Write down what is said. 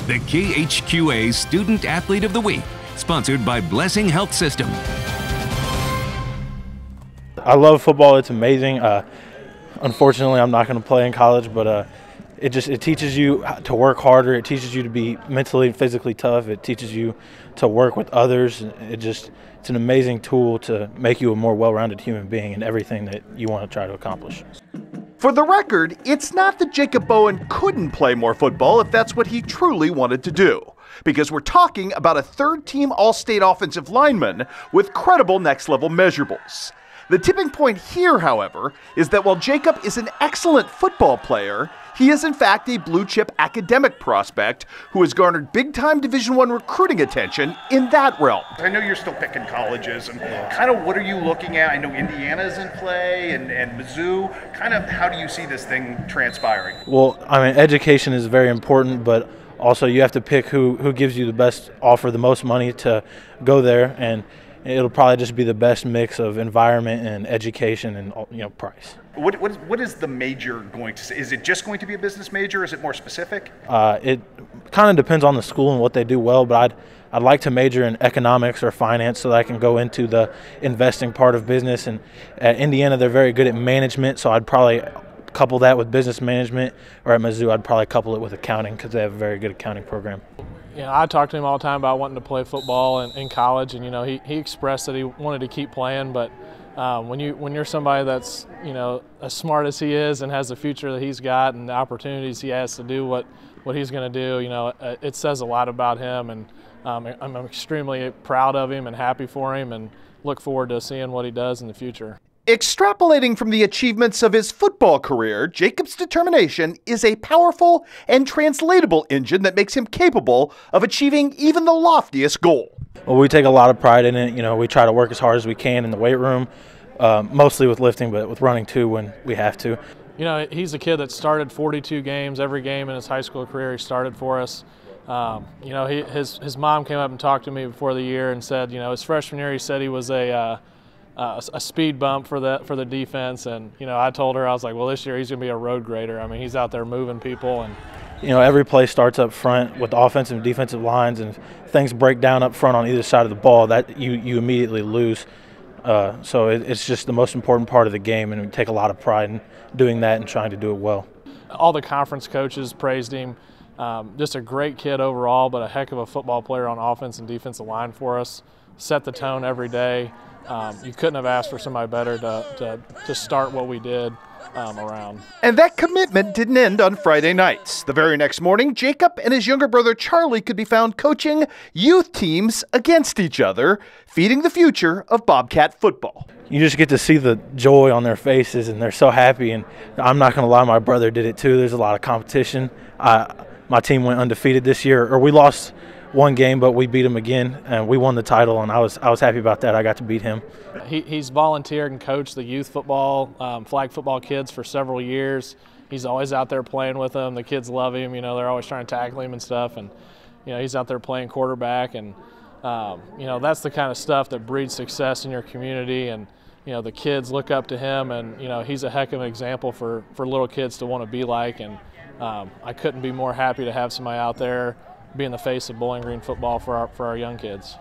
the KHQA Student Athlete of the Week, sponsored by Blessing Health System. I love football. It's amazing. Unfortunately, I'm not going to play in college, but it teaches you to work harder. It teaches you to be mentally and physically tough. It teaches you to work with others. It's an amazing tool to make you a more well-rounded human being in everything that you want to try to accomplish. For the record, it's not that Jacob Bowen couldn't play more football if that's what he truly wanted to do, because we're talking about a third-team All-State offensive lineman with credible next-level measurables. The tipping point here, however, is that while Jacob is an excellent football player, he is in fact a blue-chip academic prospect who has garnered big-time Division I recruiting attention in that realm. I know you're still picking colleges, and kind of what are you looking at? I know Indiana's in play and Mizzou. Kind of how do you see this thing transpiring? Well, I mean, education is very important, but also you have to pick who gives you the best offer, the most money to go there, and it'll probably just be the best mix of environment and education and price. What is the major going to say? Is it just going to be a business major? Or is it more specific? It kind of depends on the school and what they do well, but I'd like to major in economics or finance so that I can go into the investing part of business. And at Indiana, they're very good at management, so I'd probably couple that with business management. Or at Mizzou, I'd probably couple it with accounting because they have a very good accounting program. I talked to him all the time about wanting to play football in college, and he expressed that he wanted to keep playing. But when you're somebody that's as smart as he is and has the future that he's got and the opportunities he has to do what he's going to do, it says a lot about him. And I'm extremely proud of him and happy for him, and look forward to seeing what he does in the future. Extrapolating from the achievements of his football career, Jacob's determination is a powerful and translatable engine that makes him capable of achieving even the loftiest goal. Well, we take a lot of pride in it. We try to work as hard as we can in the weight room, mostly with lifting, but with running too when we have to. He's a kid that started 42 games, every game in his high school career he started for us. His mom came up and talked to me before the year and said, his freshman year he said he was a speed bump for the defense, and I told her, I was like, well, this year he's going to be a road grader. I mean, he's out there moving people, and every play starts up front with offensive and defensive lines, and if things break down up front on either side of the ball, that you immediately lose. So it's just the most important part of the game, and we take a lot of pride in doing that and trying to do it well. All the conference coaches praised him. Just a great kid overall, but a heck of a football player on offense and defensive line for us. Set the tone every day. You couldn't have asked for somebody better to start what we did around. And that commitment didn't end on Friday nights. The very next morning, Jacob and his younger brother Charlie could be found coaching youth teams against each other, feeding the future of Bobcat football. You just get to see the joy on their faces, and they're so happy. And I'm not going to lie, my brother did it too. There's a lot of competition. My team went undefeated this year, or we lost one game, but we beat him again, and we won the title, and I was happy about that. I got to beat him. He's volunteered and coached the youth football, flag football kids for several years. He's always out there playing with them. The kids love him. They're always trying to tackle him and stuff, and he's out there playing quarterback, and that's the kind of stuff that breeds success in your community, and the kids look up to him, and he's a heck of an example for little kids to want to be like, and I couldn't be more happy to have somebody out there being the face of Bowling Green football for our young kids.